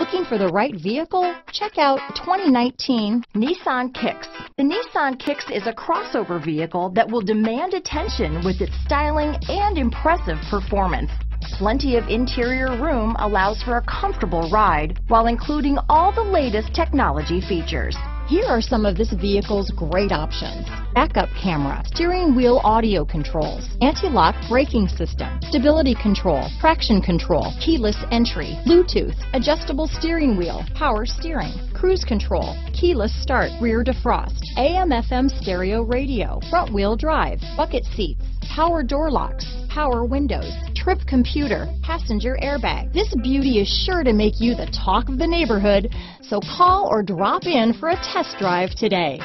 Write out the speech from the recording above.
Looking for the right vehicle? Check out 2019 Nissan Kicks. The Nissan Kicks is a crossover vehicle that will demand attention with its styling and impressive performance. Plenty of interior room allows for a comfortable ride while including all the latest technology features. Here are some of this vehicle's great options: backup camera, steering wheel audio controls, anti-lock braking system, stability control, traction control, keyless entry, Bluetooth, adjustable steering wheel, power steering, cruise control, keyless start, rear defrost, AM/FM stereo radio, front wheel drive, bucket seats, power door locks, power windows, trip computer, passenger airbag. This beauty is sure to make you the talk of the neighborhood, so call or drop in for a test drive today.